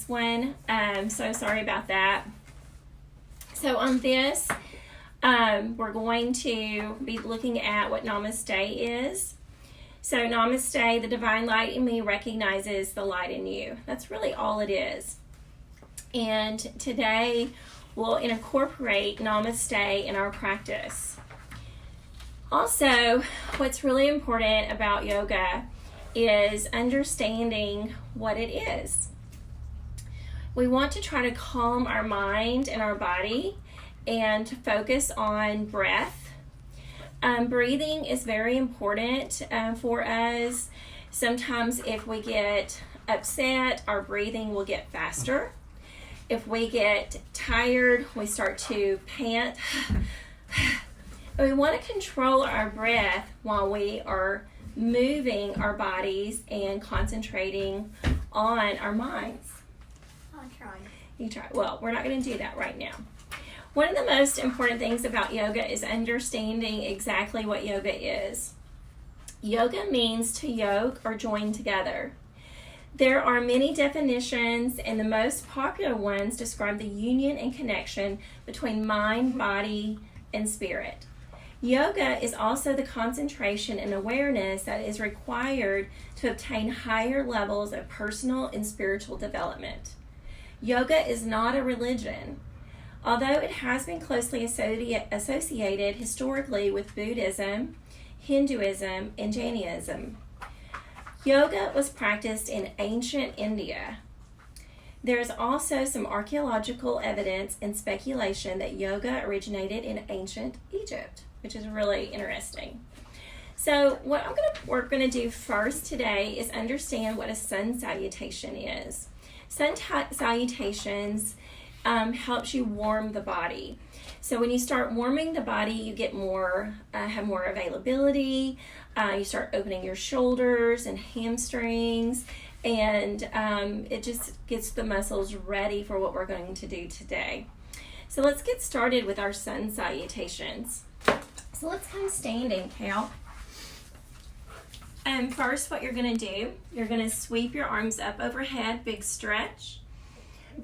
this one. So sorry about that. So on this, we're going to be looking at what Namaste is. So Namaste, the divine light in me recognizes the light in you. That's really all it is. And today we'll incorporate Namaste in our practice. Also, what's really important about yoga is understanding what it is. We want to try to calm our mind and our body and focus on breath. Breathing is very important for us. Sometimes if we get upset, our breathing will get faster. If we get tired, we start to pant. We want to control our breath while we are moving our bodies and concentrating on our minds. I'll try. You try. Well, we're not going to do that right now. One of the most important things about yoga is understanding exactly what yoga is. Yoga means to yoke or join together. There are many definitions, and the most popular ones describe the union and connection between mind, body, and spirit. Yoga is also the concentration and awareness that is required to obtain higher levels of personal and spiritual development. Yoga is not a religion. Although it has been closely associated historically with Buddhism, Hinduism, and Jainism, yoga was practiced in ancient India. There is also some archaeological evidence and speculation that yoga originated in ancient Egypt, which is really interesting. So what we're going to do first today is understand what a sun salutation is. Sun salutations helps you warm the body. So when you start warming the body, you get have more availability. You start opening your shoulders and hamstrings, and it just gets the muscles ready for what we're going to do today. So let's get started with our sun salutations. So let's come standing, Cal. First, what you're going to do, you're going to sweep your arms up overhead, big stretch.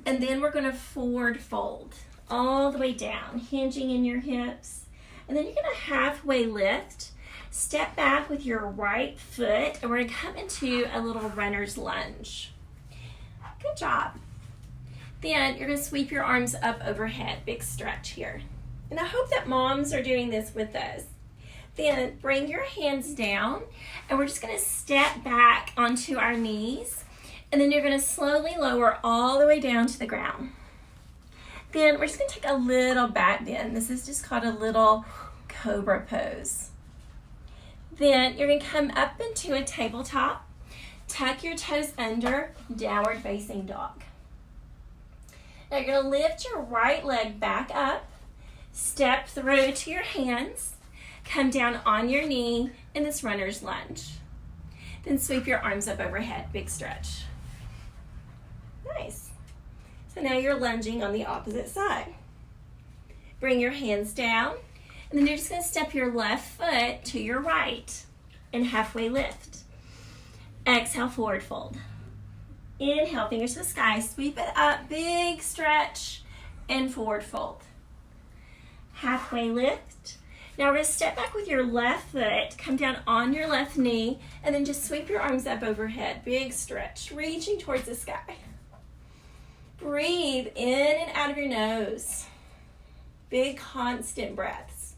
And then we're going to forward fold all the way down, hinging in your hips. And then you're going to halfway lift, step back with your right foot, and we're going to come into a little runner's lunge. Good job. Then you're going to sweep your arms up overhead, big stretch here. And I hope that moms are doing this with us. Then bring your hands down, and we're just going to step back onto our knees. And then you're going to slowly lower all the way down to the ground. Then we're just going to take a little back bend. This is just called a little cobra pose. Then you're going to come up into a tabletop. Tuck your toes under, downward facing dog. Now you're going to lift your right leg back up. Step through to your hands. Come down on your knee in this runner's lunge. Then sweep your arms up overhead, big stretch. Nice. So now you're lunging on the opposite side. Bring your hands down, and then you're just going to step your left foot to your right and halfway lift. Exhale, forward fold. Inhale, fingers to the sky, sweep it up, big stretch, and forward fold. Halfway lift. Now we're going to step back with your left foot, come down on your left knee, and then just sweep your arms up overhead, big stretch, reaching towards the sky. Breathe in and out of your nose. Big constant breaths.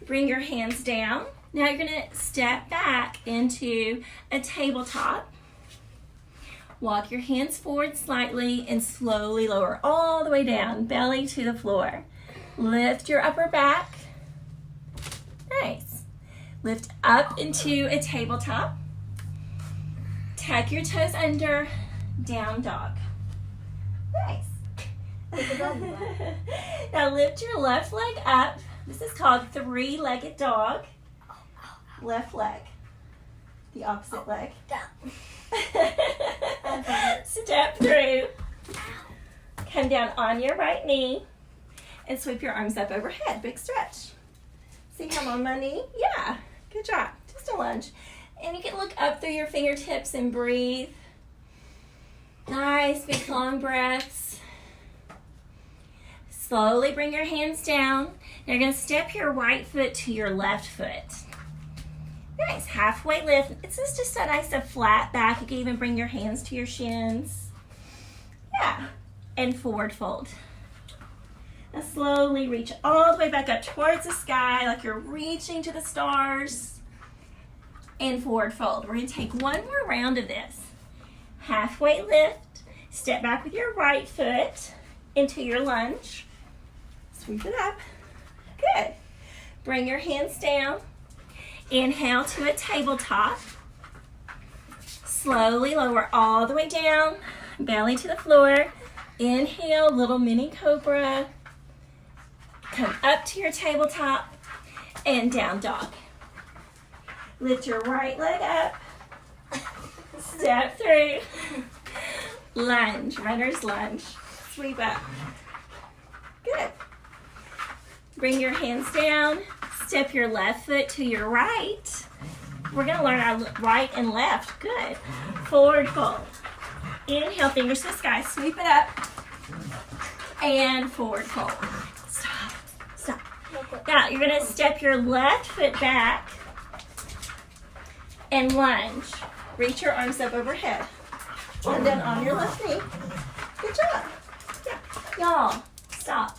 Bring your hands down. Now you're going to step back into a tabletop. Walk your hands forward slightly and slowly lower all the way down, belly to the floor. Lift your upper back. Nice. Lift up into a tabletop. Tuck your toes under, down dog. Nice. Now lift your left leg up. This is called three-legged dog. Left leg. The opposite leg. Step through. Come down on your right knee and sweep your arms up overhead. Big stretch. See how I'm on my knee? Yeah. Good job. Just a lunge. And you can look up through your fingertips and breathe. Nice, big long breaths. Slowly bring your hands down. Now you're going to step your right foot to your left foot. Nice, halfway lift. This is just a nice flat back. You can even bring your hands to your shins. Yeah, and forward fold. Now slowly reach all the way back up towards the sky like you're reaching to the stars. And forward fold. We're going to take one more round of this. Halfway lift. Step back with your right foot into your lunge. Sweep it up. Good. Bring your hands down. Inhale to a tabletop. Slowly lower all the way down. Belly to the floor. Inhale, little mini cobra. Come up to your tabletop and down dog. Lift your right leg up. Step through. Lunge, runner's lunge. Sweep up. Good. Bring your hands down. Step your left foot to your right. We're going to learn our right and left. Good. Forward fold. Inhale, fingers to the sky. Sweep it up. And forward fold. Stop. Stop. Now, you're going to step your left foot back and lunge. Reach your arms up overhead. And then on your left knee. Good job. Yeah. Y'all, stop.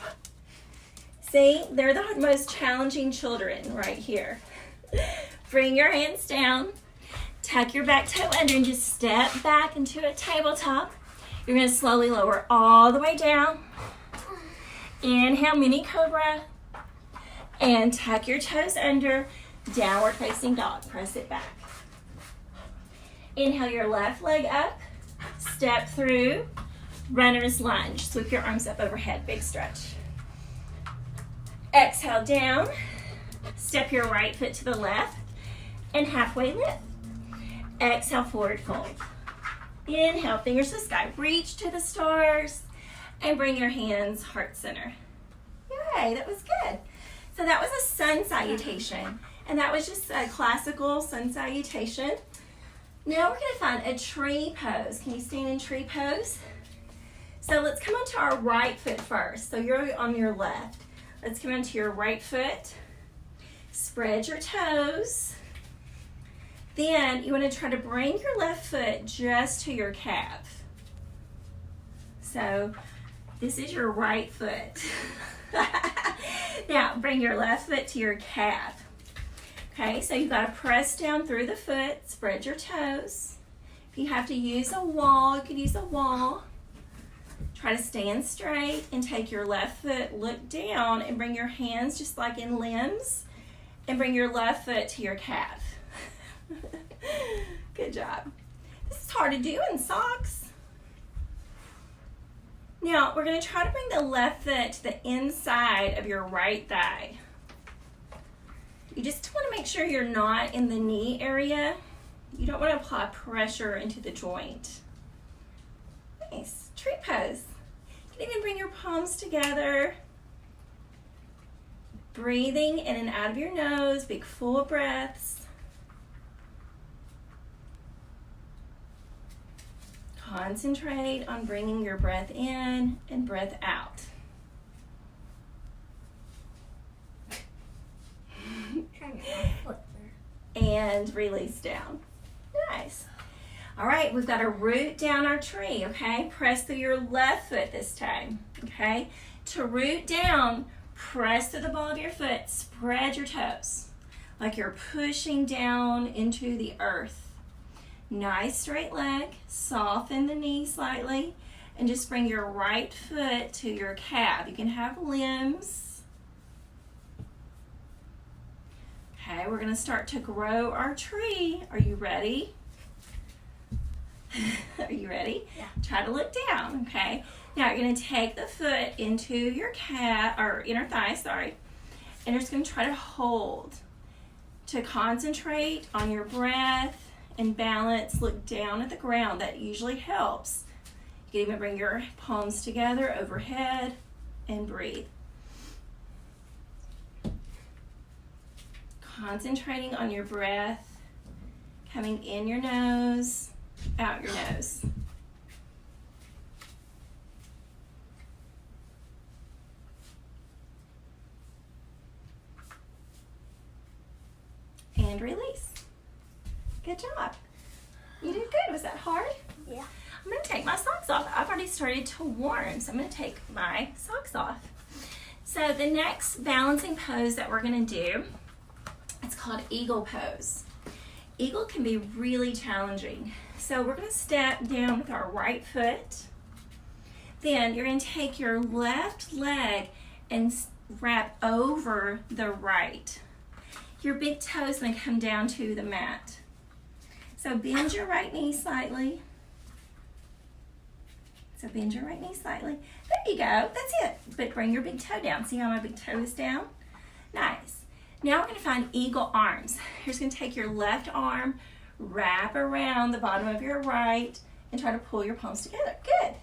See, they're the most challenging children right here. Bring your hands down. Tuck your back toe under and just step back into a tabletop. You're going to slowly lower all the way down. Inhale, mini cobra. And tuck your toes under. Downward facing dog. Press it back. Inhale your left leg up. Step through. Runner's lunge. Sweep your arms up overhead. Big stretch. Exhale down. Step your right foot to the left. And halfway lift. Exhale, forward fold. Inhale, fingers to the sky. Reach to the stars. And bring your hands heart center. Yay, that was good. So that was a sun salutation. And that was just a classical sun salutation. Now we're going to find a tree pose. Can you stand in tree pose? So let's come onto our right foot first. So you're on your left. Let's come onto your right foot. Spread your toes. Then you want to try to bring your left foot just to your calf. So this is your right foot. Now bring your left foot to your calf. Okay, so you've got to press down through the foot, spread your toes. If you have to use a wall, you could use a wall. Try to stand straight and take your left foot, look down, and bring your hands just like in limbs, and bring your left foot to your calf. Good job. This is hard to do in socks. Now, we're going to try to bring the left foot to the inside of your right thigh. You just want to make sure you're not in the knee area. You don't want to apply pressure into the joint. Nice. Tree pose. You can even bring your palms together. Breathing in and out of your nose, big full breaths. Concentrate on bringing your breath in and breath out. And release down. Nice. All right, we've got to root down our tree, okay? Press through your left foot this time, okay? To root down, press through the ball of your foot, spread your toes like you're pushing down into the earth. Nice straight leg, soften the knee slightly, and just bring your right foot to your calf. You can have limbs. Okay, we're going to start to grow our tree. Are you ready? Are you ready? Yeah. Try to look down, okay? Now you're going to take the foot into your calf, or inner thigh, sorry, and you're just going to try to hold. To concentrate on your breath and balance, look down at the ground. That usually helps. You can even bring your palms together overhead and breathe. Concentrating on your breath, coming in your nose, out your nose. and release. Good job. You did good. Was that hard? Yeah. I'm going to take my socks off. I've already started to warm, so I'm going to take my socks off. So the next balancing pose that we're going to do, it's called eagle pose. Eagle can be really challenging. So we're going to step down with our right foot. Then you're going to take your left leg and wrap over the right. Your big toe is going to come down to the mat. So bend your right knee slightly. So bend your right knee slightly. There you go. That's it. But bring your big toe down. See how my big toe is down? Nice. Now we're going to find eagle arms. You're just going to take your left arm, wrap around the bottom of your right, and try to pull your palms together. Good.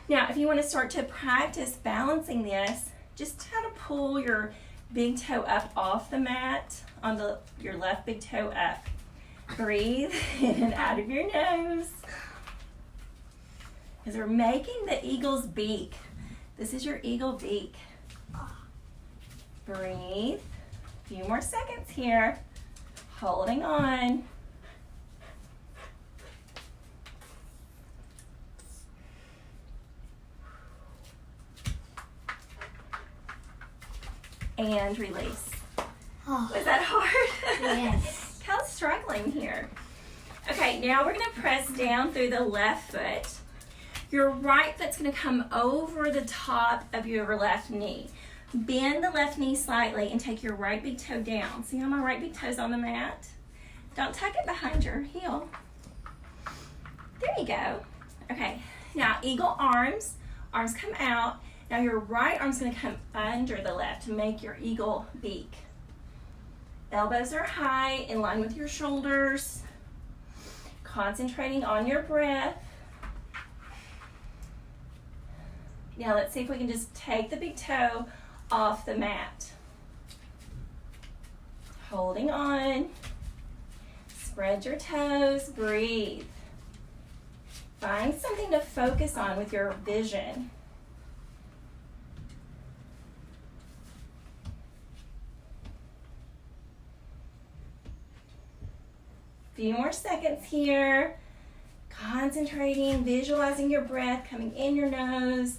Now, if you want to start to practice balancing this, just kind of pull your big toe up off the mat on your left big toe up. Breathe in and out of your nose. Because we're making the eagle's beak. This is your eagle beak. Breathe. A few more seconds here. Holding on. And release. Was that hard? Yes. Kind of struggling here. Okay, now we're going to press down through the left foot. Your right foot's going to come over the top of your left knee. Bend the left knee slightly and take your right big toe down. See how my right big toe's on the mat? Don't tuck it behind your heel. There you go. Okay, now eagle arms. Arms come out. Now your right arm's going to come under the left to make your eagle beak. Elbows are high, in line with your shoulders. Concentrating on your breath. Now let's see if we can just take the big toe off the mat. Holding on. Spread your toes, breathe. Find something to focus on with your vision. Few more seconds here. Concentrating, visualizing your breath coming in your nose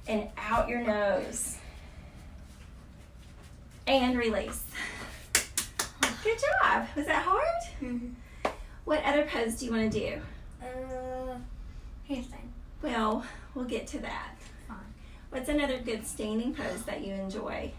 and out your nose. And release. Good job. Was that hard? Mm-hmm. What other pose do you want to do? Handstand. Well, we'll get to that. Fine. What's another good standing pose that you enjoy?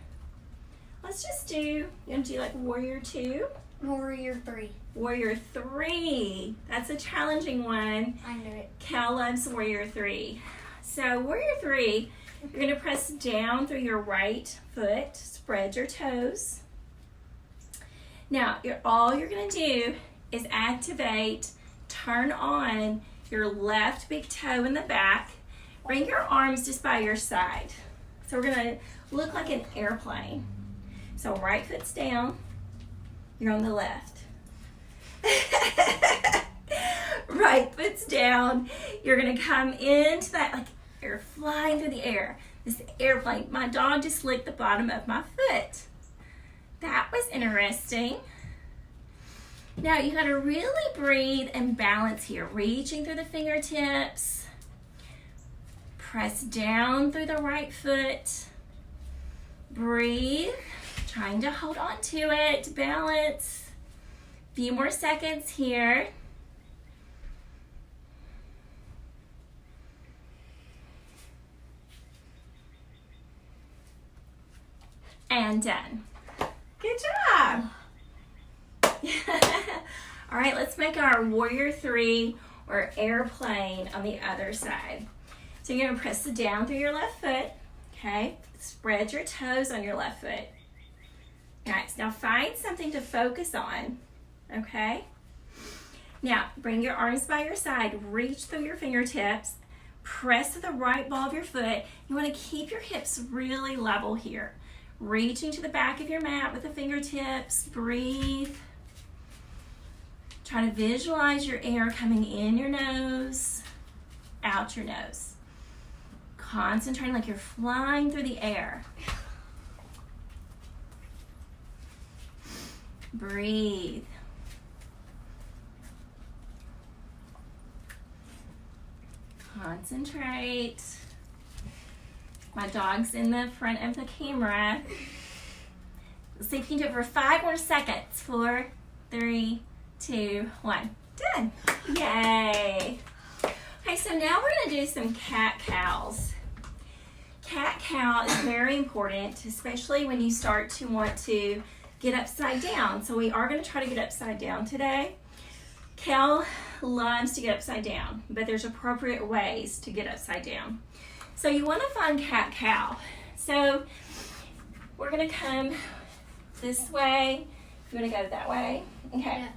Let's just do, you want to do like Warrior 2? Warrior 3. Warrior 3. That's a challenging one. I knew it. Cal loves Warrior 3. So Warrior 3, you're going to press down through your right foot. Spread your toes. Now, all you're going to do is activate, turn on your left big toe in the back. Bring your arms just by your side. So we're going to look like an airplane. So right foot's down. You're on the left. Right foot's down. You're going to come into that, like you're flying through the air. This airplane. My dog just licked the bottom of my foot. That was interesting. Now you got to really breathe and balance here. Reaching through the fingertips. Press down through the right foot. Breathe. Trying to hold on to it. Balance. Few more seconds here. And done. Good job. All right, let's make our Warrior 3 or airplane on the other side. So you're going to press down through your left foot. Okay, spread your toes on your left foot. Nice. Now find something to focus on. Okay. Now bring your arms by your side. Reach through your fingertips. Press to the right ball of your foot. You want to keep your hips really level here. Reaching to the back of your mat with the fingertips. Breathe. Try to visualize your air coming in your nose, out your nose. Concentrating like you're flying through the air. Breathe. Concentrate. My dog's in the front of the camera. Let's see if you can do it for 5 more seconds. 4, 3, 2, 1. Done. Yay. Okay, so now we're going to do some cat-cows. Cat-cow is very important, especially when you start to want to get upside down. So we are going to try to get upside down today. Cal loves to get upside down, but there's appropriate ways to get upside down. So you want to find cat-cow. So we're going to come this way. You want to go that way? Okay. Yeah.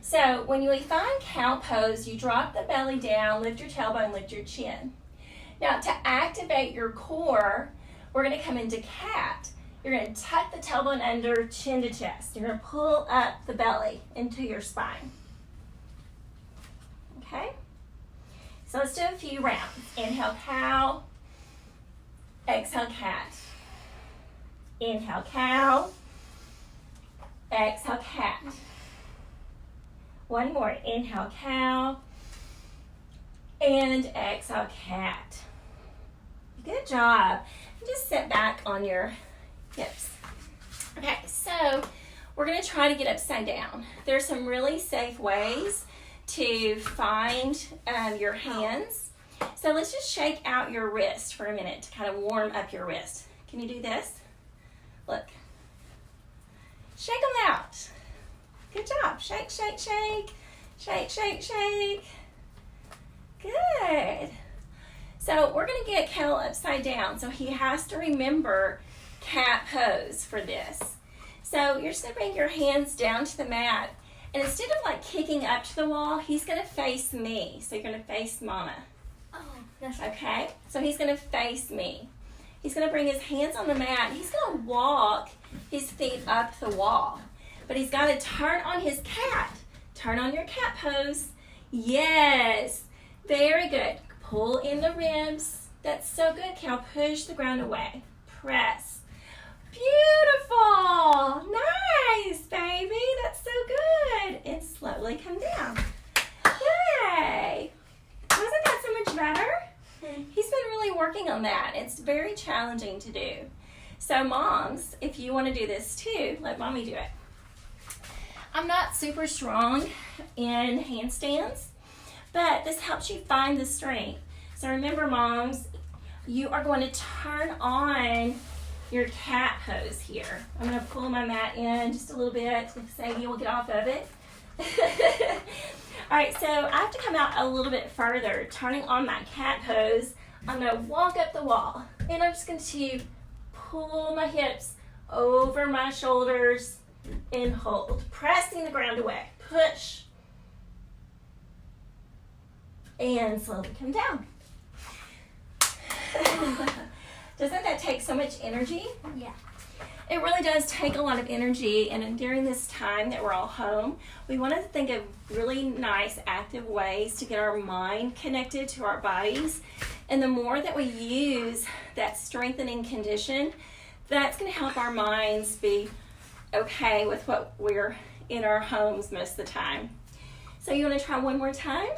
So when you find cow pose, you drop the belly down, lift your tailbone, lift your chin. Now to activate your core, we're going to come into cat. You're going to tuck the tailbone under, chin to chest. You're going to pull up the belly into your spine. Okay? So let's do a few rounds. Inhale, cow. Exhale, cat. Inhale, cow. Exhale, cat. One more. Inhale, cow. And exhale, cat. Good job. Just sit back on your hips. Okay, so we're going to try to get upside down. There's some really safe ways to find your hands. So let's just shake out your wrist for a minute to kind of warm up your wrist. Can you do this? Look. Shake them out. Good job. Shake, shake, shake. Shake, shake, shake. Good. So we're going to get Kel upside down. So he has to remember cat pose for this. So you're just going to bring your hands down to the mat. And instead of like kicking up to the wall, he's going to face me. So you're going to face Mama. Oh, that's right. Okay? So he's going to face me. He's going to bring his hands on the mat. He's going to walk his feet up the wall. But he's got to turn on his cat. Turn on your cat pose. Yes. Very good. Pull in the ribs. That's so good, Cal. Push the ground away. Press. Beautiful. Nice, baby. That's so good. And slowly come down. Yay. Wasn't that so much better? He's been really working on that. It's very challenging to do. So moms, if you want to do this too, let mommy do it. I'm not super strong in handstands, but this helps you find the strength. So remember, moms, you are going to turn on your cat pose here. I'm going to pull my mat in just a little bit so Sadie will get off of it. All right, so I have to come out a little bit further, turning on my cat pose. I'm going to walk up the wall, and I'm just going to pull my hips over my shoulders and hold, pressing the ground away. Push. And slowly come down. Doesn't that take so much energy? Yeah. It really does take a lot of energy, and during this time that we're all home, we want to think of really nice active ways to get our mind connected to our bodies. And the more that we use that strengthening condition, that's going to help our minds be okay with what we're in our homes most of the time. So you want to try one more time?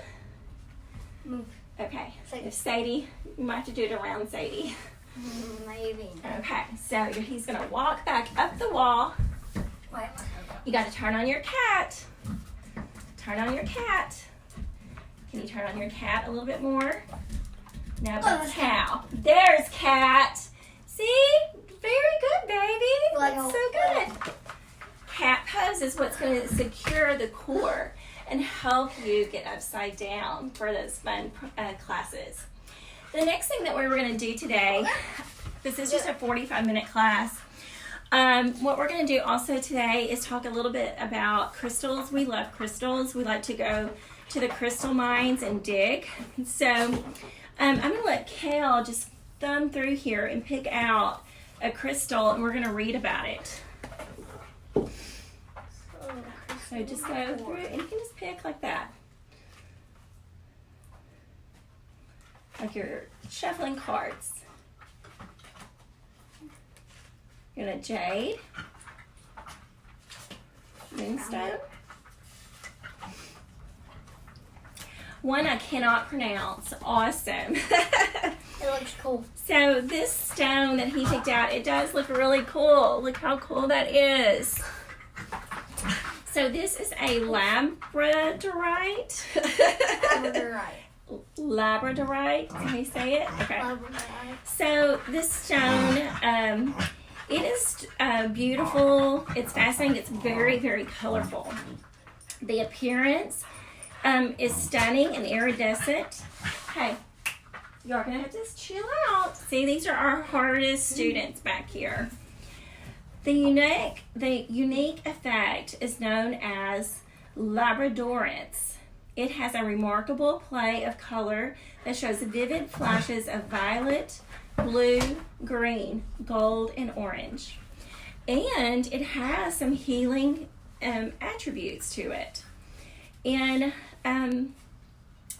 Move. Okay. Sadie. If Sadie, you might have to do it around Sadie. Maybe. Okay, so he's going to walk back up the wall. Wait, You got to turn on your cat. Turn on your cat. Can you turn on your cat a little bit more? Now that's cow. There's cat. See? Very good, baby. That's so good. Cat pose is what's going to secure the core and help you get upside down for those fun classes. The next thing that we were going to do today, this is just a 45-minute class. What we're going to do also today is talk a little bit about crystals. We love crystals. We like to go to the crystal mines and dig. So I'm going to let Kale just thumb through here and pick out a crystal, and we're going to read about it. So just go through it, and you can just pick like that. Like you're shuffling cards. You're going to jade, Moonstone. One I cannot pronounce. Awesome. It looks cool. So this stone that he picked out, it does look really cool. Look how cool that is. So this is a labradorite. Labradorite. Can you say it? Okay. So this stone, it is beautiful. It's fascinating. It's very, very colorful. The appearance is stunning and iridescent. Hey, you're gonna have to chill out. See, these are our hardest students back here. The unique effect is known as labradorance. It has a remarkable play of color that shows vivid flashes of violet, blue, green, gold, and orange. And it has some healing attributes to it. And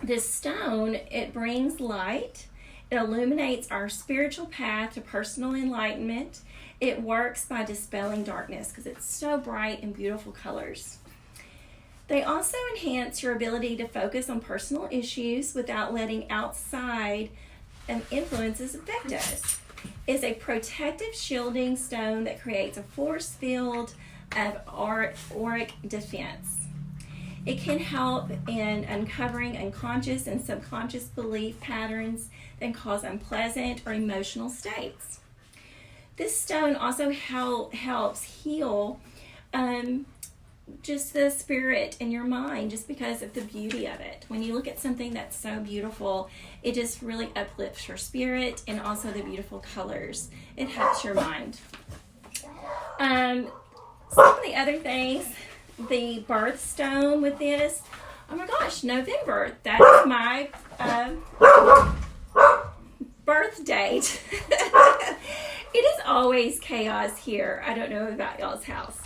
this stone, it brings light. It illuminates our spiritual path to personal enlightenment. It works by dispelling darkness because it's so bright and beautiful colors. They also enhance your ability to focus on personal issues without letting outside influences affect us. It's a protective shielding stone that creates a force field of auric defense. It can help in uncovering unconscious and subconscious belief patterns that cause unpleasant or emotional states. This stone also helps heal just the spirit in your mind, just because of the beauty of it. When you look at something that's so beautiful, it just really uplifts your spirit, and also the beautiful colors. It helps your mind. Some of the other things, the birthstone with this, oh my gosh, November, that's my birth date. It is always chaos here. I don't know about y'all's house.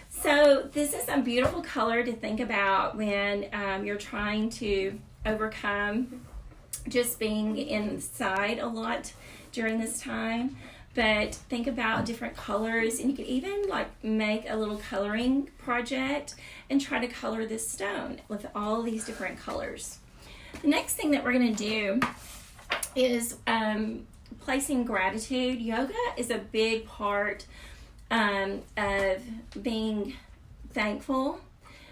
So this is a beautiful color to think about when you're trying to overcome just being inside a lot during this time. But think about different colors, and you could even like make a little coloring project and try to color this stone with all these different colors. The next thing that we're going to do is placing gratitude. Yoga is a big part of being thankful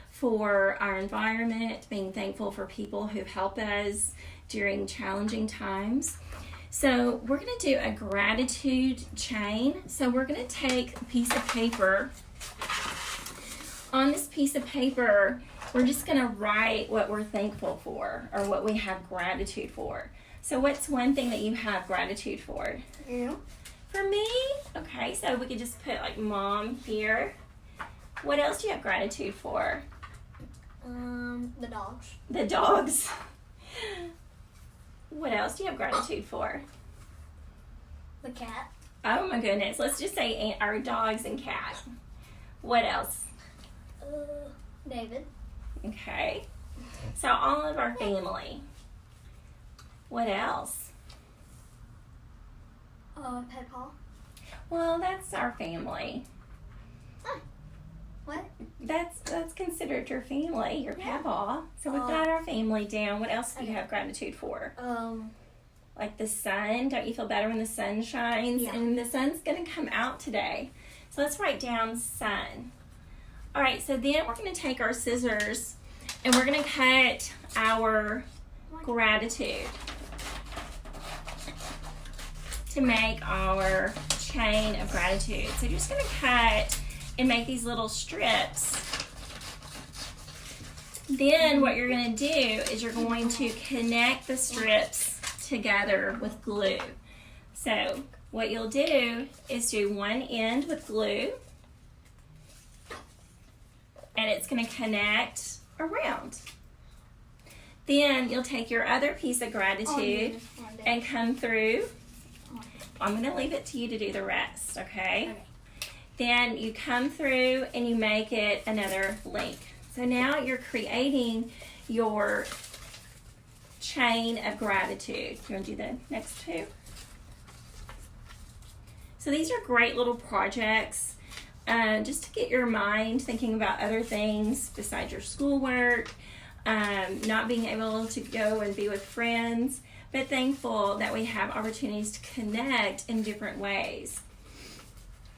for our environment, being thankful for people who help us during challenging times. So we're going to do a gratitude chain. So we're going to take a piece of paper. On this piece of paper, we're just going to write what we're thankful for or what we have gratitude for. So what's one thing that you have gratitude for? You. For me? Okay, so we could just put like mom here. What else do you have gratitude for? The dogs. The dogs. What else do you have gratitude for? The cat. Oh my goodness, let's just say our dogs and cat. What else? David. Okay. So all of our family. What else? Peppa. Well, that's our family. What? That's considered your family, your Yeah. papa. So we've got our family down. What else do you Okay. have gratitude for? Like the sun. Don't you feel better when the sun shines? Yeah. And the sun's going to come out today. So let's write down sun. All right, so then we're going to take our scissors and we're going to cut our gratitude to make our chain of gratitude. So you're just going to cut and make these little strips. Then what you're going to do is you're going to connect the strips together with glue. So what you'll do is do one end with glue, and it's going to connect around. Then you'll take your other piece of gratitude and come through. I'm going to leave it to you to do the rest, okay? Then you come through and you make it another link. So now you're creating your chain of gratitude. You want to do the next two? So these are great little projects just to get your mind thinking about other things besides your schoolwork, not being able to go and be with friends, but thankful that we have opportunities to connect in different ways.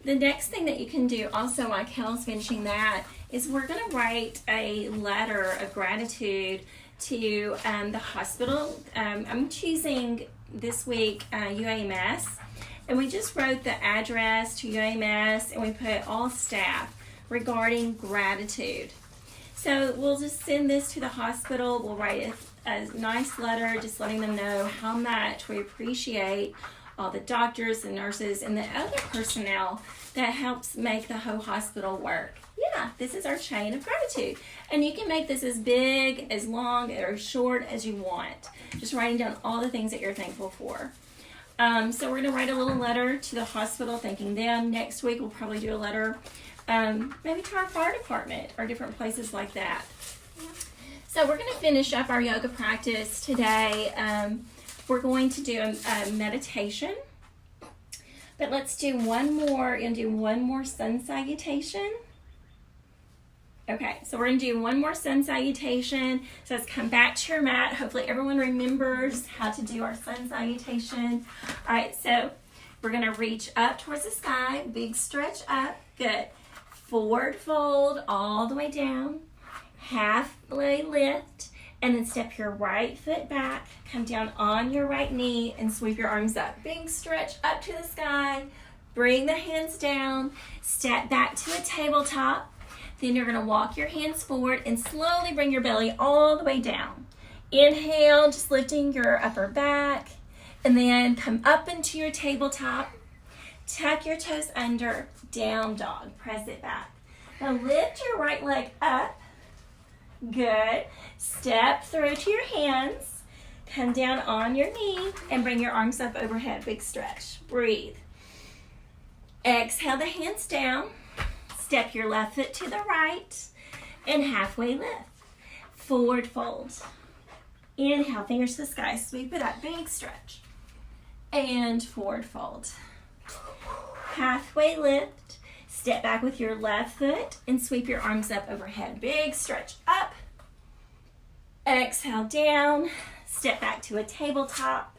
The next thing that you can do also while Kel's finishing that is we're going to write a letter of gratitude to the hospital. I'm choosing this week UAMS, and we just wrote the address to UAMS and we put all staff regarding gratitude. So we'll just send this to the hospital. We'll write a nice letter just letting them know how much we appreciate all the doctors and nurses and the other personnel that helps make the whole hospital work. Yeah, this is our chain of gratitude. And you can make this as big, as long, or as short as you want. Just writing down all the things that you're thankful for. So we're going to write a little letter to the hospital thanking them. Next week we'll probably do a letter maybe to our fire department or different places like that. So we're going to finish up our yoga practice today. We're going to do a meditation. But let's do one more and do one more sun salutation. Okay, so we're going to do one more sun salutation. So let's come back to your mat. Hopefully everyone remembers how to do our sun salutation. All right, so we're going to reach up towards the sky. Big stretch up. Good. Forward fold all the way down. Halfway lift. And then step your right foot back. Come down on your right knee and sweep your arms up. Big stretch up to the sky. Bring the hands down. Step back to a tabletop. Then you're going to walk your hands forward and slowly bring your belly all the way down. Inhale, just lifting your upper back. And then come up into your tabletop. Tuck your toes under. Down dog. Press it back. Now lift your right leg up. Good. Step through to your hands. Come down on your knee and bring your arms up overhead. Big stretch. Breathe. Exhale the hands down. Step your left foot to the right and halfway lift. Forward fold. Inhale, fingers to the sky. Sweep it up. Big stretch. And forward fold. Halfway lift. Step back with your left foot and sweep your arms up overhead. Big stretch up. Exhale down. Step back to a tabletop.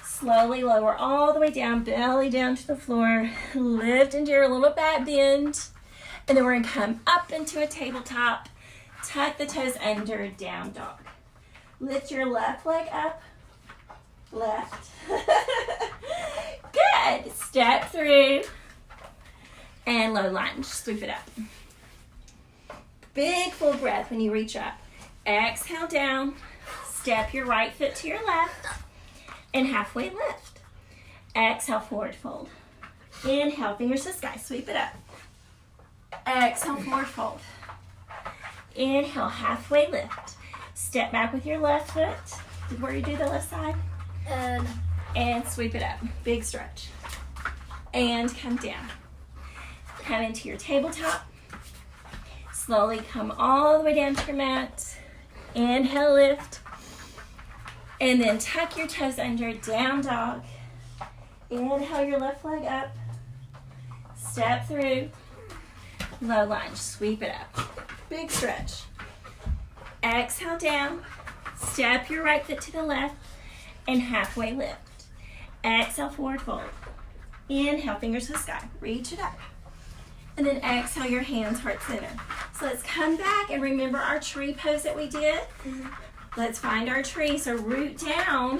Slowly lower all the way down, belly down to the floor. Lift into your little back bend. And then we're going to come up into a tabletop. Tuck the toes under, down dog. Lift your left leg up. Left. Good. Step through. And low lunge. Sweep it up. Big full breath when you reach up. Exhale down. Step your right foot to your left. And halfway lift. Exhale, forward fold. Inhale, fingers to the sky. Sweep it up. Exhale, forward fold. Inhale, halfway lift. Step back with your left foot. Where you do the left side. And sweep it up. Big stretch. And come down. Come into your tabletop. Slowly come all the way down to your mat. Inhale, lift. And then tuck your toes under, down dog. Inhale your left leg up. Step through. Low lunge, sweep it up. Big stretch. Exhale down. Step your right foot to the left and halfway lift. Exhale, forward fold. Inhale, fingers to the sky. Reach it up. And then exhale your hands, heart center. So let's come back and remember our tree pose that we did. Let's find our tree. So root down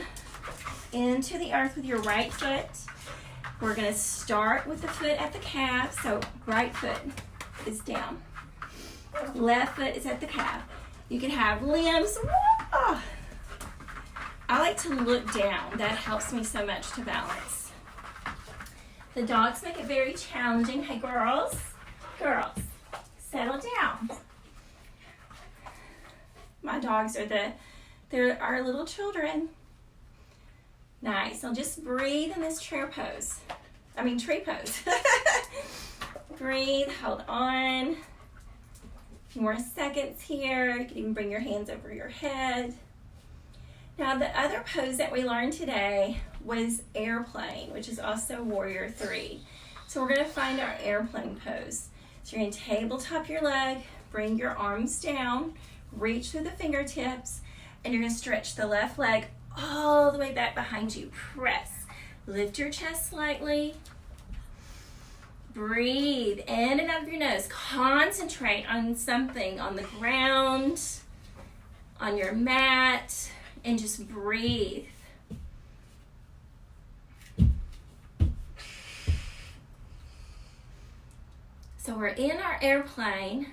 into the earth with your right foot. We're going to start with the foot at the calf. So right foot is down. Left foot is at the calf. You can have limbs. I like to look down. That helps me so much to balance. The dogs make it very challenging. Hey, girls, settle down. My dogs are they're our little children. Nice. So just breathe in this tree pose. Breathe, hold on. A few more seconds here. You can even bring your hands over your head. Now the other pose that we learned today was airplane, which is also warrior 3. So we're going to find our airplane pose. So you're going to tabletop your leg, bring your arms down, reach through the fingertips, and you're going to stretch the left leg all the way back behind you. Press. Lift your chest slightly. Breathe in and out of your nose. Concentrate on something on the ground, on your mat, and just breathe. So we're in our airplane.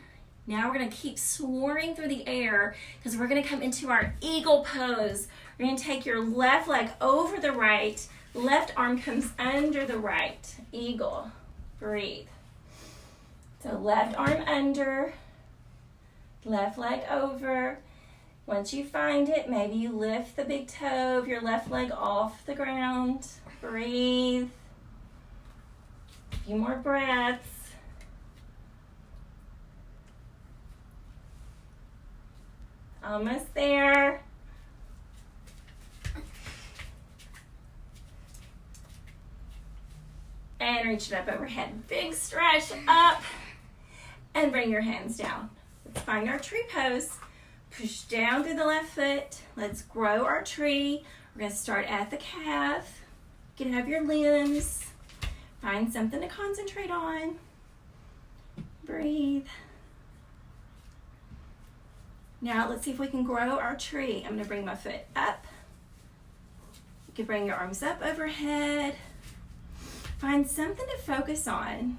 Now we're going to keep soaring through the air because we're going to come into our eagle pose. We're going to take your left leg over the right. Left arm comes under the right. Eagle. Breathe. So left arm under. Left leg over. Once you find it, maybe you lift the big toe of your left leg off the ground. Breathe. A few more breaths. Almost there. And reach it up overhead. Big stretch up. And bring your hands down. Let's find our tree pose. Push down through the left foot. Let's grow our tree. We're going to start at the calf. You can have your limbs. Find something to concentrate on. Breathe. Now let's see if we can grow our tree. I'm going to bring my foot up. You can bring your arms up overhead. Find something to focus on.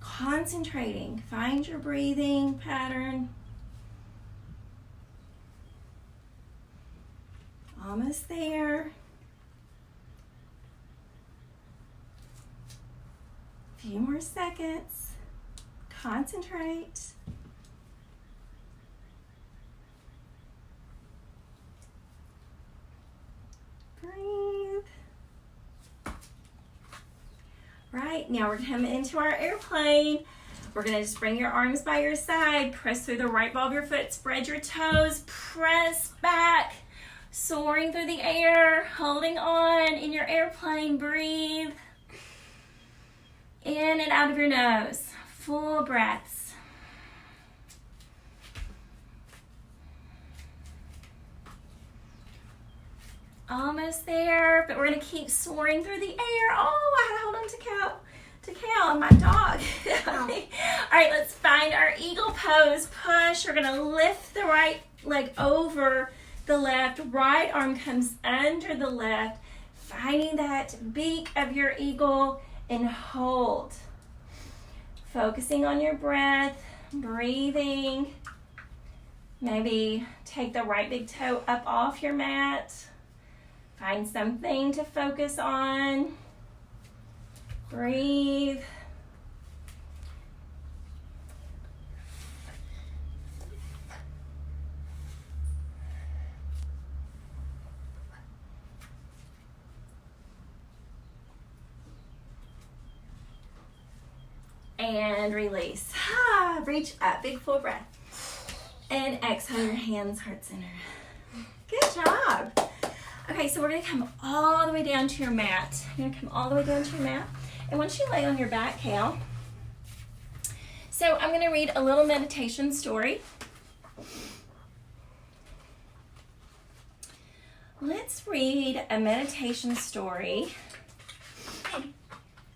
Concentrating. Find your breathing pattern. Almost there. A few more seconds. Concentrate. Breathe. Right, now we're coming into our airplane. We're going to just bring your arms by your side. Press through the right ball of your foot. Spread your toes. Press back. Soaring through the air. Holding on in your airplane. Breathe. In and out of your nose. Full breaths. Almost there, but we're going to keep soaring through the air. Oh, I had to hold on to Cal and my dog. All right, let's find our eagle pose. Push. We're going to lift the right leg over the left. Right arm comes under the left. Finding that beak of your eagle and hold. Focusing on your breath. Breathing. Maybe take the right big toe up off your mat. Find something to focus on. Breathe. And release. Reach up, big full breath. And exhale your hands, heart center. Good job. Okay, so we're going to come all the way down to your mat. You're going to come all the way down to your mat. And once you lay on your back, Cal, so I'm going to read a little meditation story. Let's read a meditation story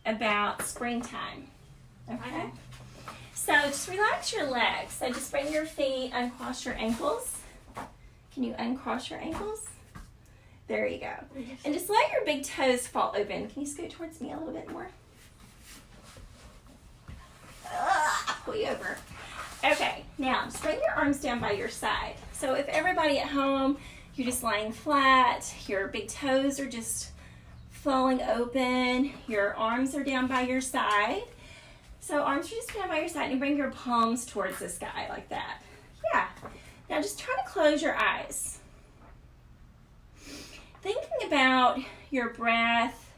about springtime. Okay? So just relax your legs. So just bring your feet, uncross your ankles. Can you uncross your ankles? There you go. And just let your big toes fall open. Can you scoot towards me a little bit more? Pull you over. Okay, now just bring your arms down by your side. So if everybody at home, you're just lying flat, your big toes are just falling open, your arms are down by your side. So arms are just down by your side and bring your palms towards the sky like that. Yeah. Now just try to close your eyes. Thinking about your breath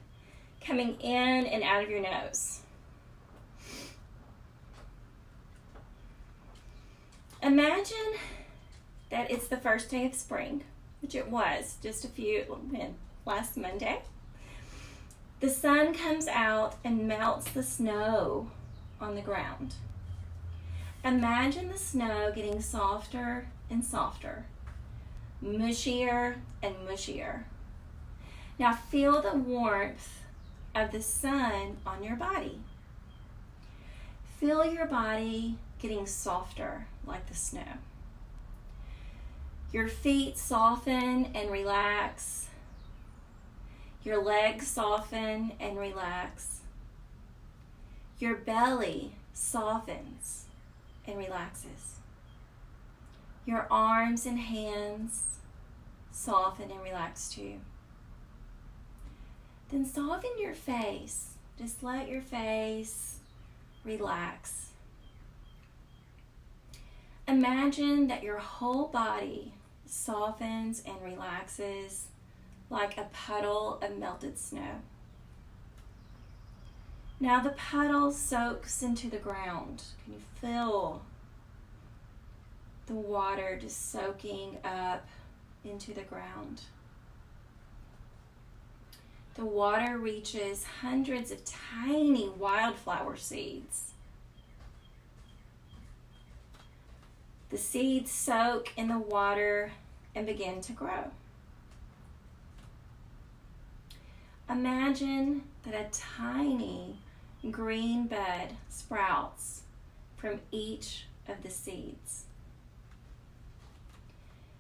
coming in and out of your nose. Imagine that it's the first day of spring, which it was just last Monday. The sun comes out and melts the snow on the ground. Imagine the snow getting softer and softer, mushier and mushier. Now feel the warmth of the sun on your body. Feel your body getting softer like the snow. Your feet soften and relax. Your legs soften and relax. Your belly softens and relaxes. Your arms and hands soften and relax too. Then soften your face. Just let your face relax. Imagine that your whole body softens and relaxes like a puddle of melted snow. Now the puddle soaks into the ground. Can you feel the water just soaking up into the ground? The water reaches hundreds of tiny wildflower seeds. The seeds soak in the water and begin to grow. Imagine that a tiny green bud sprouts from each of the seeds.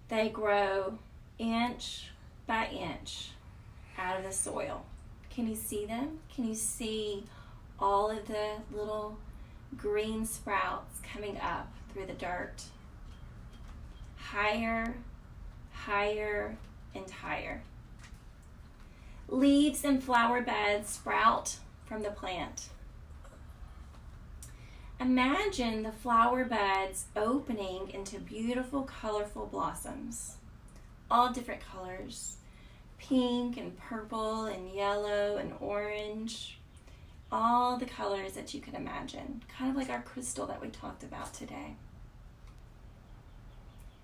They grow inch by inch out of the soil. Can you see them? Can you see all of the little green sprouts coming up through the dirt? Higher, higher, and higher. Leaves and flower buds sprout from the plant. Imagine the flower buds opening into beautiful, colorful blossoms, all different colors, pink and purple and yellow and orange, all the colors that you can imagine, kind of like our crystal that we talked about today.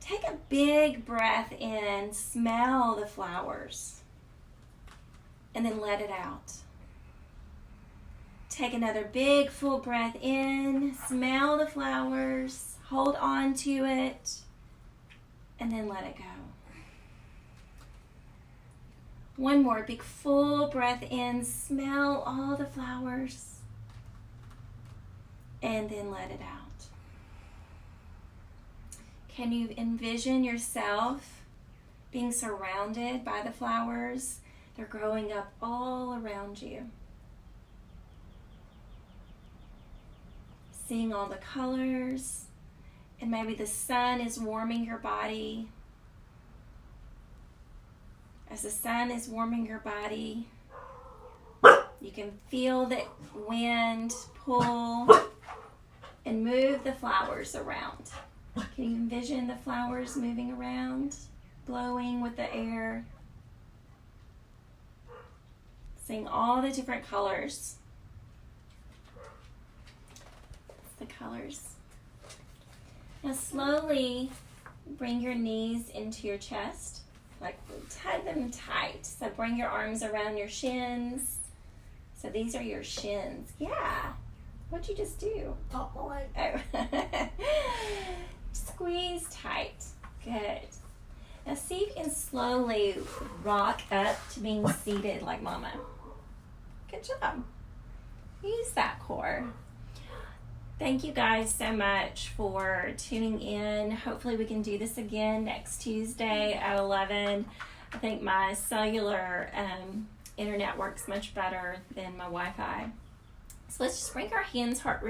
Take a big breath in, smell the flowers, and then let it out. Take another big full breath in, smell the flowers, hold on to it, and then let it go. One more big full breath in, smell all the flowers, and then let it out. Can you envision yourself being surrounded by the flowers? They're growing up all around you. Seeing all the colors, and maybe the sun is warming your body. As the sun is warming your body, you can feel the wind pull and move the flowers around. Can you envision the flowers moving around, blowing with the air? Seeing all the different colors. The colors. Now slowly bring your knees into your chest, like tie them tight. So bring your arms around your shins. So these are your shins. Yeah. What'd you just do? Oh. Squeeze tight. Good. Now see if you can slowly rock up to being seated like Mama. Good job. Use that core. Thank you guys so much for tuning in. Hopefully we can do this again next Tuesday at 11. I think my cellular internet works much better than my Wi-Fi. So let's just bring our hands, heart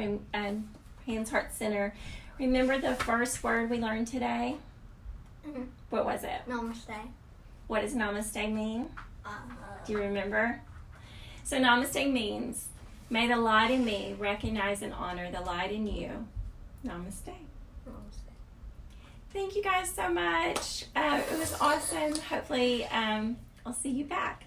center. Remember the first word we learned today? Mm-hmm. What was it? Namaste. What does namaste mean? Do you remember? So namaste means, may the light in me recognize and honor the light in you. Namaste. Namaste. Thank you guys so much. It was awesome. Hopefully, I'll see you back.